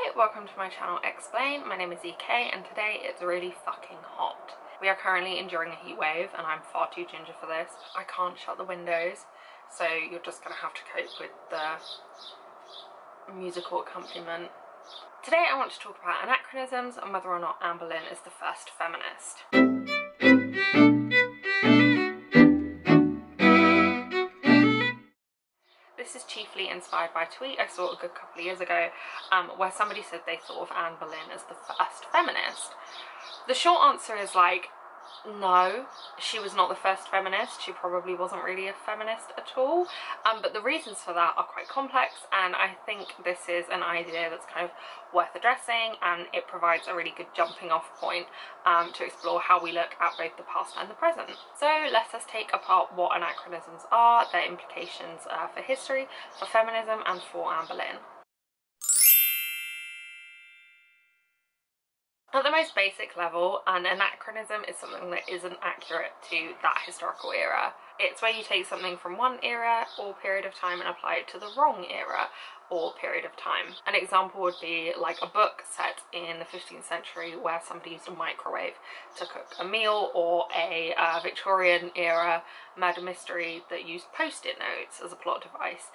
Hi, welcome to my channel Explain. My name is EK and today it's really fucking hot. We are currently enduring a heat wave and I'm far too ginger for this. I can't shut the windows, so you're just gonna have to cope with the musical accompaniment. Today I want to talk about anachronisms and whether or not Anne Boleyn is the first feminist. This is chiefly inspired by a tweet I saw a good couple of years ago where somebody said they thought of Anne Boleyn as the first feminist. The short answer is like, no, she was not the first feminist. She probably wasn't really a feminist at all, but the reasons for that are quite complex, and I think this is an idea that's kind of worth addressing, and it provides a really good jumping off point to explore how we look at both the past and the present. So let us take apart what anachronisms are, their implications for history, for feminism, and for Anne Boleyn. At the most basic level, an anachronism is something that isn't accurate to that historical era. It's where you take something from one era or period of time and apply it to the wrong era or period of time. An example would be like a book set in the 15th century where somebody used a microwave to cook a meal, or a Victorian era murder mystery that used post-it notes as a plot device.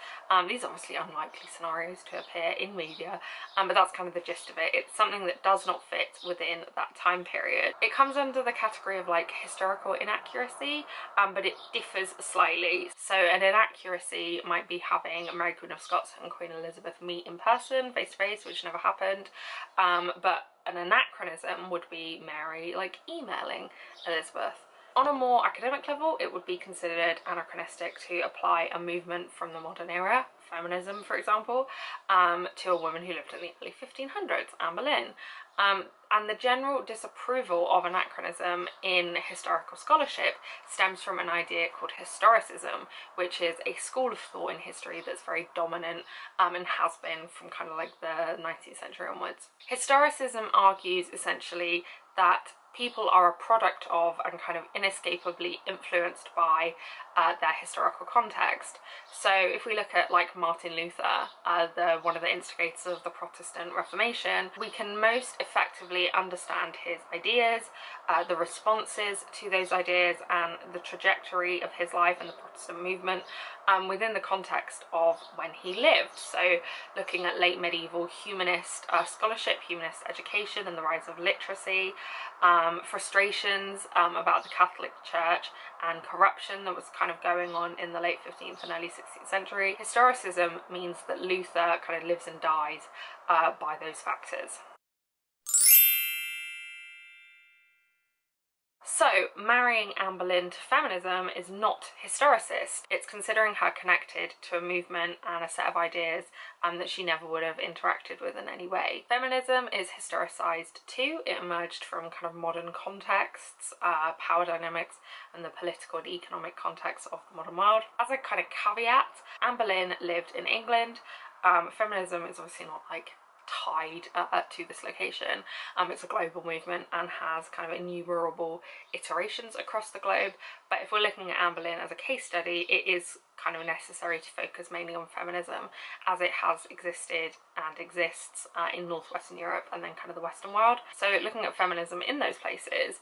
These are obviously unlikely scenarios to appear in media, but that's kind of the gist of it. It's something that does not fit within that time period. It comes under the category of like historical inaccuracy, but it differs slightly. So an inaccuracy might be having Mary Queen of Scots and Queen Elizabeth meet in person, face to face, which never happened, but an anachronism would be Mary like emailing Elizabeth. On a more academic level, it would be considered anachronistic to apply a movement from the modern era, feminism for example, to a woman who lived in the early 1500s, Anne Boleyn. And the general disapproval of anachronism in historical scholarship stems from an idea called historicism, which is a school of thought in history that's very dominant and has been from kind of like the 19th century onwards. Historicism argues essentially that people are a product of and kind of inescapably influenced by their historical context. So if we look at like Martin Luther, one of the instigators of the Protestant Reformation, we can most effectively understand his ideas, the responses to those ideas, and the trajectory of his life and the Protestant movement within the context of when he lived. So looking at late medieval humanist scholarship, humanist education, and the rise of literacy, frustrations about the Catholic Church and corruption that was kind of going on in the late 15th and early 16th century. Historicism means that Luther kind of lives and dies by those factors. So, marrying Anne Boleyn to feminism is not historicist. It's considering her connected to a movement and a set of ideas that she never would have interacted with in any way. Feminism is historicised too. It emerged from kind of modern contexts, power dynamics, and the political and economic context of the modern world. As a kind of caveat, Anne Boleyn lived in England. Feminism is obviously not like tied to this location. It's a global movement and has kind of innumerable iterations across the globe, but if we're looking at Anne Boleyn as a case study, it is kind of necessary to focus mainly on feminism as it has existed and exists in northwestern Europe and then kind of the Western world. So looking at feminism in those places,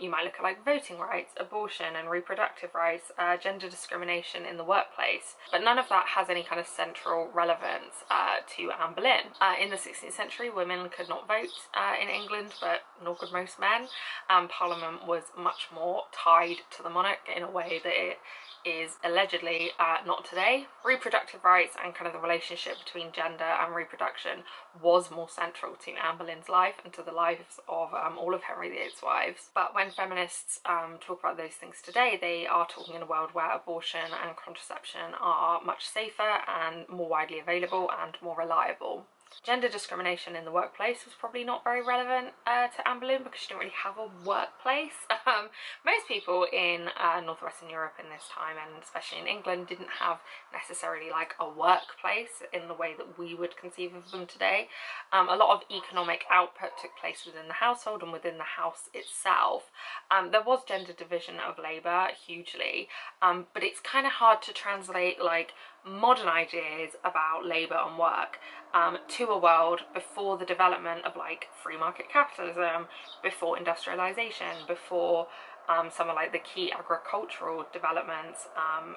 you might look at like voting rights, abortion and reproductive rights, gender discrimination in the workplace, but none of that has any kind of central relevance to Anne Boleyn. In the 16th century, women could not vote in England, but nor could most men. Parliament was much more tied to the monarch in a way that it is allegedly not today. Reproductive rights and kind of the relationship between gender and reproduction was more central to Anne Boleyn's life and to the lives of all of Henry VIII's wives. But when feminists talk about those things today, they are talking in a world where abortion and contraception are much safer and more widely available and more reliable. Gender discrimination in the workplace was probably not very relevant to Anne Boleyn because she didn't really have a workplace. Most people in northwestern Europe in this time, and especially in England, didn't have necessarily like a workplace in the way that we would conceive of them today. A lot of economic output took place within the household and within the house itself. There was gender division of labour hugely, but it's kind of hard to translate like modern ideas about labour and work to a world before the development of like free market capitalism, before industrialisation, before some of like the key agricultural developments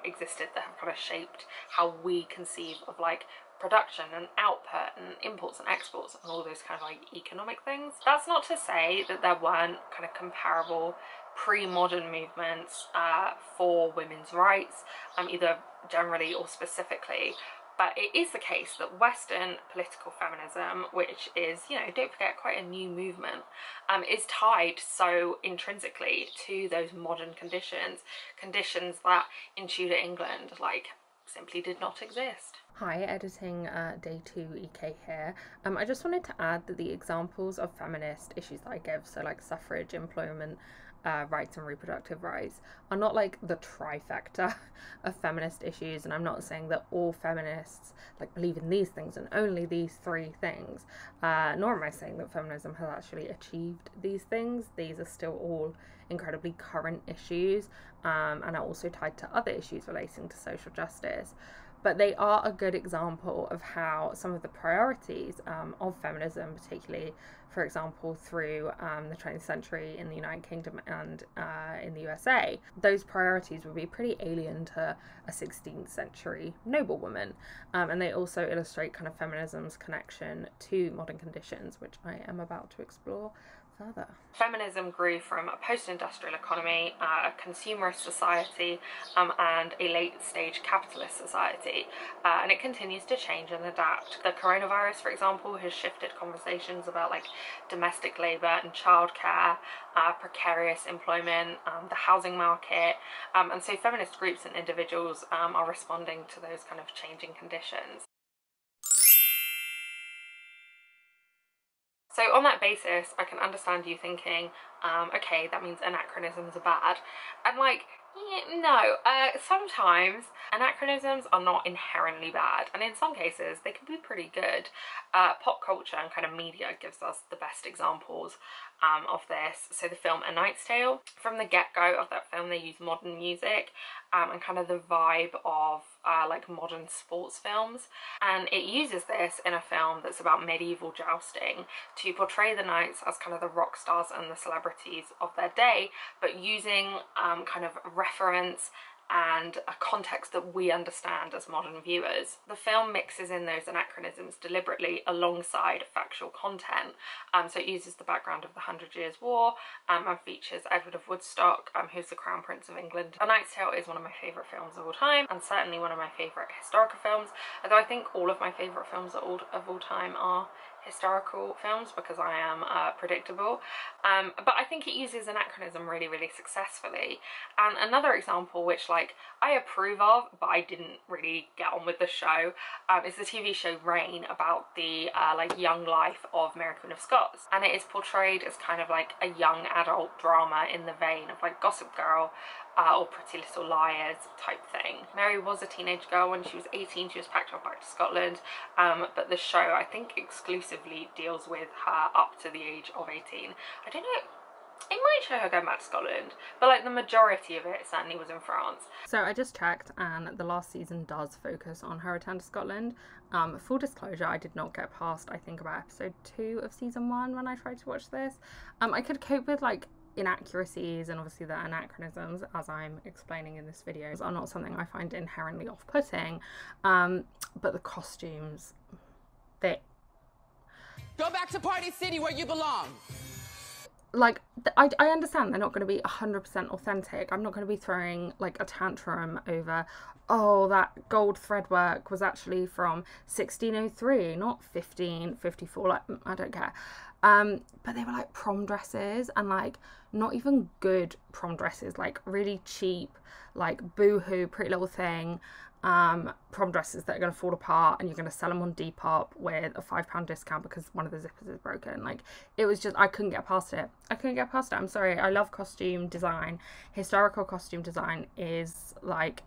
existed that have kind of shaped how we conceive of like production and output and imports and exports and all those kind of like economic things. That's not to say that there weren't kind of comparable pre-modern movements for women's rights, either generally or specifically. But it is the case that Western political feminism, which is, you know, don't forget, quite a new movement, is tied so intrinsically to those modern conditions that in Tudor England, like, simply did not exist. Hi, editing day 2 EK here. I just wanted to add that the examples of feminist issues that I give, so like suffrage, employment, rights and reproductive rights, are not like the trifecta of feminist issues, and I'm not saying that all feminists like believe in these things and only these 3 things, nor am I saying that feminism has actually achieved these things. These are still all incredibly current issues, and are also tied to other issues relating to social justice. But they are a good example of how some of the priorities of feminism, particularly, for example, through the 20th century in the United Kingdom and in the USA, those priorities would be pretty alien to a 16th century noblewoman. And they also illustrate kind of feminism's connection to modern conditions, which I am about to explore further. Feminism grew from a post-industrial economy, a consumerist society, and a late-stage capitalist society, and it continues to change and adapt. The coronavirus, for example, has shifted conversations about like domestic labour and childcare, precarious employment, the housing market, and so feminist groups and individuals are responding to those kind of changing conditions. So on that basis, I can understand you thinking, okay, that means anachronisms are bad. And like, no, sometimes anachronisms are not inherently bad, and in some cases they can be pretty good. Pop culture and kind of media gives us the best examples of this. So the film A Knight's Tale, from the get-go of that film they use modern music and kind of the vibe of like modern sports films, and it uses this in a film that's about medieval jousting to portray the knights as kind of the rock stars and the celebrities of their day, but using kind of reference and a context that we understand as modern viewers. The film mixes in those anachronisms deliberately alongside factual content, so it uses the background of the 100 Years' War and features Edward of Woodstock, who's the Crown Prince of England. A Knight's Tale is one of my favourite films of all time, and certainly one of my favourite historical films, although I think all of my favourite films of all time are historical films because I am predictable, but I think it uses anachronism really, really successfully. And another example which like I approve of but I didn't really get on with the show is the TV show Reign, about the like young life of Mary Queen of Scots, and it is portrayed as kind of like a young adult drama in the vein of like Gossip Girl or Pretty Little Liars type thing. Mary was a teenage girl when she was 18. She was packed off back to Scotland, but the show I think exclusively deals with her up to the age of 18. I don't know, it might show her going back to Scotland, but like the majority of it certainly was in France. So I just checked, and the last season does focus on her return to Scotland. Full disclosure, I did not get past, I think, about episode 2 of season 1 when I tried to watch this. I could cope with like inaccuracies, and obviously the anachronisms, as I'm explaining in this video, are not something I find inherently off-putting, but the costumes, they... Go back to Party City where you belong! Like, I understand they're not going to be 100% authentic. I'm not going to be throwing like a tantrum over, oh, that gold thread work was actually from 1603, not 1554, like, I don't care. But they were like prom dresses, and like not even good prom dresses, like really cheap, like Boohoo, Pretty Little Thing prom dresses that are going to fall apart, and you're going to sell them on Depop with a £5 discount because one of the zippers is broken. Like, it was just, I couldn't get past it. I'm sorry. I love costume design. Historical costume design is like,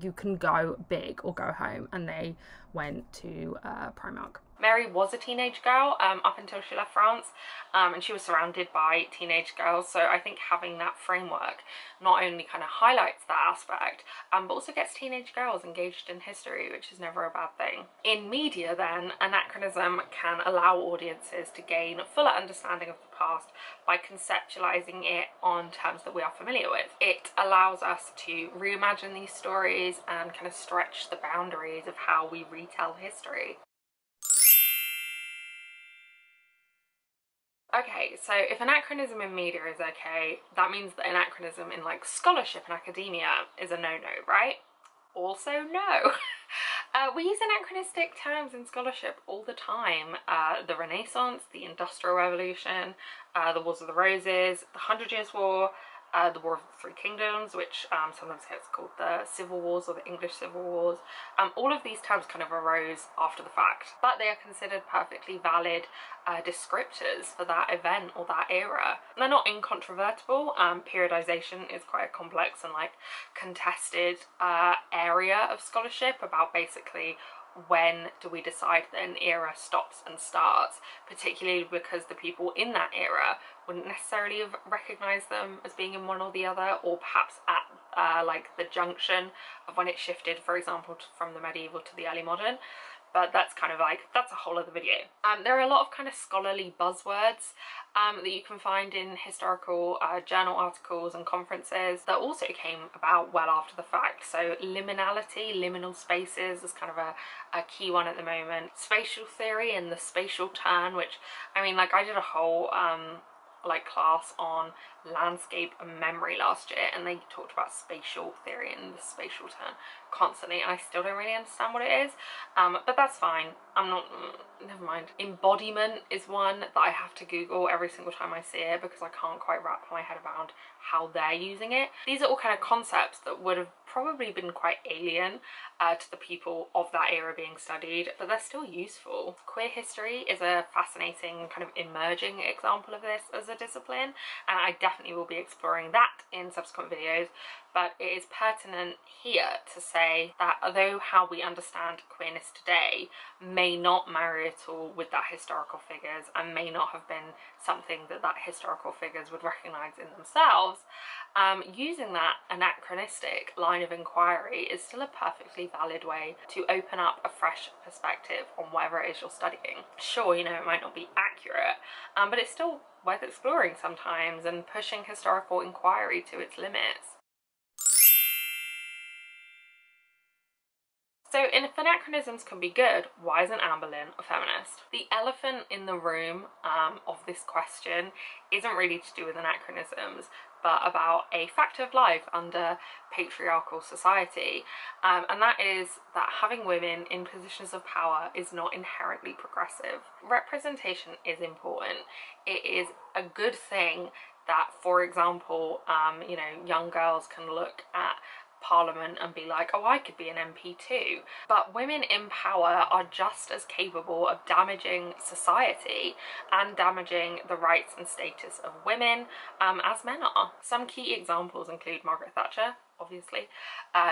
you can go big or go home, and they went to Primark. Mary was a teenage girl up until she left France, and she was surrounded by teenage girls, so I think having that framework not only kind of highlights that aspect, but also gets teenage girls engaged in history, which is never a bad thing. In media then, anachronism can allow audiences to gain a fuller understanding of the past by conceptualizing it on terms that we are familiar with. It allows us to reimagine these stories and kind of stretch the boundaries of how we retell history. Okay, so if anachronism in media is okay, that means that anachronism in like scholarship and academia is a no-no, right? Also no. We use anachronistic terms in scholarship all the time. The Renaissance, the Industrial Revolution, the Wars of the Roses, the 100 Years' War, the War of the Three Kingdoms, which sometimes gets called the Civil Wars or the English Civil Wars. All of these terms kind of arose after the fact, but they are considered perfectly valid descriptors for that event or that era. They're not incontrovertible. Periodization is quite a complex and like contested area of scholarship about basically when do we decide that an era stops and starts, particularly because the people in that era wouldn't necessarily have recognised them as being in one or the other, or perhaps at like the junction of when it shifted, for example, from the medieval to the early modern. But that's kind of like, that's a whole other video. There are a lot of kind of scholarly buzzwords that you can find in historical journal articles and conferences that also came about well after the fact. So liminality, liminal spaces is kind of a key one at the moment. Spatial theory and the spatial turn, which, I mean, like I did a whole like class on landscape and memory last year, and they talked about spatial theory and the spatial turn constantly, and I still don't really understand what it is, but that's fine. I'm not, never mind. Embodiment is one that I have to Google every single time I see it because I can't quite wrap my head around how they're using it. These are all kind of concepts that would have probably been quite alien to the people of that era being studied, but they're still useful. Queer history is a fascinating kind of emerging example of this as a discipline, and I definitely will be exploring that in subsequent videos, but it is pertinent here to say that although how we understand queerness today may not marry at all with that historical figures and may not have been something that historical figures would recognise in themselves, using that anachronistic line of inquiry is still a perfectly valid way to open up a fresh perspective on whatever it is you're studying. Sure, you know, it might not be accurate, but it's still worth exploring sometimes and pushing historical inquiry to its limits. So if anachronisms can be good, why isn't Anne Boleyn a feminist? The elephant in the room of this question isn't really to do with anachronisms, but about a fact of life under patriarchal society, and that is that having women in positions of power is not inherently progressive. Representation is important. It is a good thing that, for example, you know, young girls can look at Parliament and be like, oh, I could be an MP too. But women in power are just as capable of damaging society and damaging the rights and status of women as men are. Some key examples include Margaret Thatcher, obviously,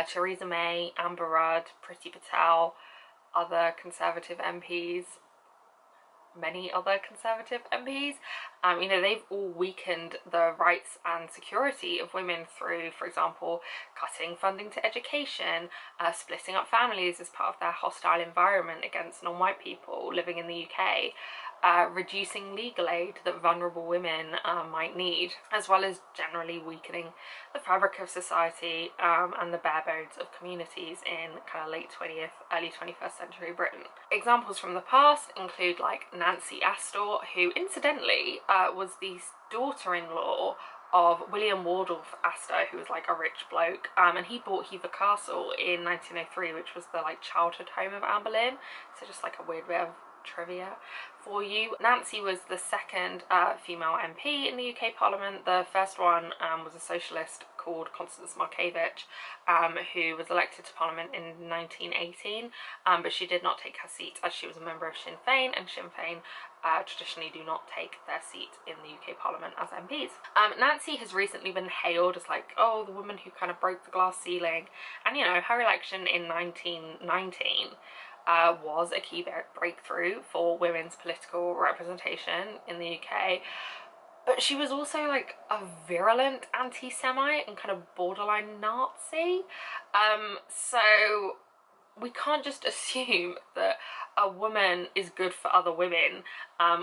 Theresa May, Amber Rudd, Priti Patel, other Conservative MPs, many other Conservative MPs. You know, they've all weakened the rights and security of women through, for example, cutting funding to education, splitting up families as part of their hostile environment against non-white people living in the UK, reducing legal aid that vulnerable women might need, as well as generally weakening the fabric of society and the bare bones of communities in kind of late 20th, early 21st century Britain. Examples from the past include like Nancy Astor, who incidentally was the daughter-in-law of William Wardolph Astor, who was like a rich bloke, and he bought Hever Castle in 1903, which was the like childhood home of Anne Boleyn. So just like a weird bit of trivia for you. Nancy was the second female MP in the UK Parliament. The first one was a socialist called Constance Markievicz, who was elected to Parliament in 1918, but she did not take her seat as she was a member of Sinn Féin, and Sinn Féin traditionally do not take their seat in the UK Parliament as MPs. Nancy has recently been hailed as like, oh, the woman who kind of broke the glass ceiling, and you know, her election in 1919 was a key breakthrough for women's political representation in the UK. But she was also like a virulent anti-Semite and kind of borderline Nazi. So we can't just assume that a woman is good for other women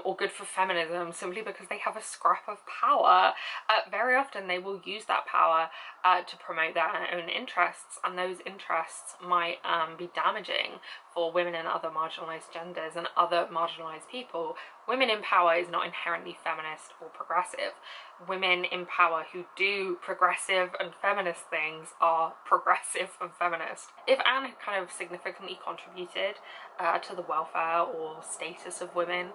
or good for feminism simply because they have a scrap of power. Very often they will use that power to promote their own interests, and those interests might be damaging for women and other marginalised genders and other marginalised people. Women in power is not inherently feminist or progressive. Women in power who do progressive and feminist things are progressive and feminist. If Anne had kind of significantly contributed to the welfare or status of women,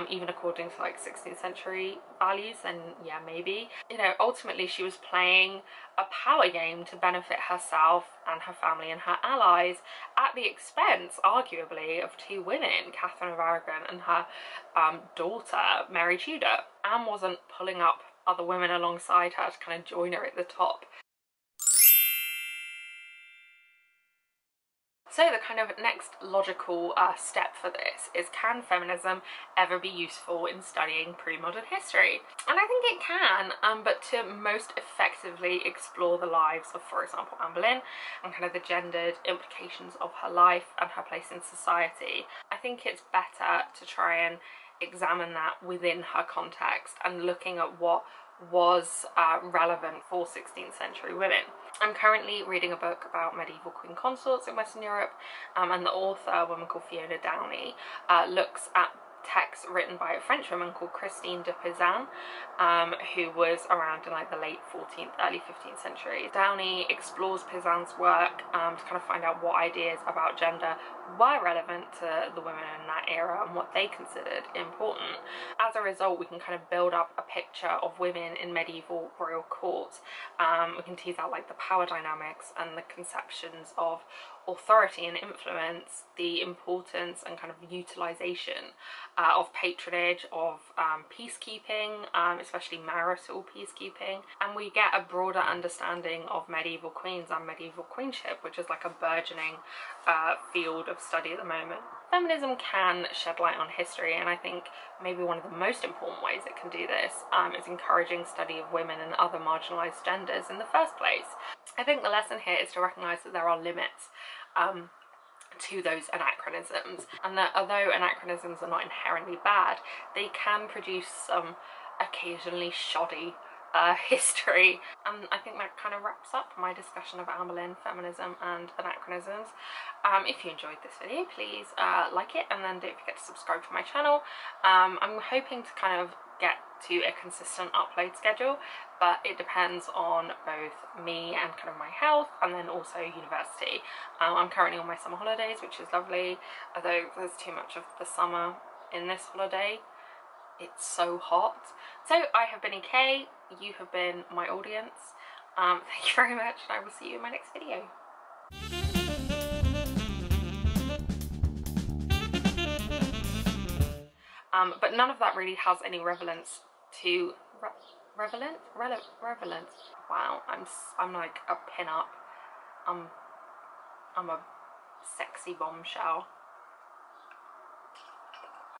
even according to like 16th century values, then yeah, maybe. You know, ultimately she was playing a power game to benefit herself and her family and her allies at the expense, arguably, of two women, Catherine of Aragon and her daughter, Mary Tudor. Anne wasn't pulling up other women alongside her to kind of join her at the top. So the kind of next logical step for this is, can feminism ever be useful in studying pre-modern history? And I think it can, but to most effectively explore the lives of, for example, Anne Boleyn and kind of the gendered implications of her life and her place in society, I think it's better to try and examine that within her context and looking at what was relevant for 16th century women. I'm currently reading a book about medieval queen consorts in Western Europe, and the author, a woman called Fiona Downey, looks at texts written by a French woman called Christine de Pizan, who was around in like the late 14th, early 15th century. Downey explores Pizan's work to kind of find out what ideas about gender were relevant to the women in that era and what they considered important. As a result, we can kind of build up a picture of women in medieval royal courts. We can tease out like the power dynamics and the conceptions of authority and influence, the importance and kind of utilization of patronage, of peacekeeping, especially marital peacekeeping, and we get a broader understanding of medieval queens and medieval queenship, which is like a burgeoning field of study at the moment. Feminism can shed light on history, and I think maybe one of the most important ways it can do this is encouraging study of women and other marginalised genders in the first place. I think the lesson here is to recognise that there are limits to those anachronisms, and that although anachronisms are not inherently bad, they can produce some occasionally shoddy history. And I think that kind of wraps up my discussion of Anne Boleyn, feminism and anachronisms. If you enjoyed this video, please like it, and then don't forget to subscribe to my channel. I'm hoping to kind of get to a consistent upload schedule, but it depends on both me and kind of my health, and then also university. I'm currently on my summer holidays, which is lovely, although there's too much of the summer in this holiday. It's so hot. So I have been EK, you have been my audience. Thank you very much, and I will see you in my next video. But none of that really has any relevance to relevance. Wow, I'm like a pin-up. I'm a sexy bombshell.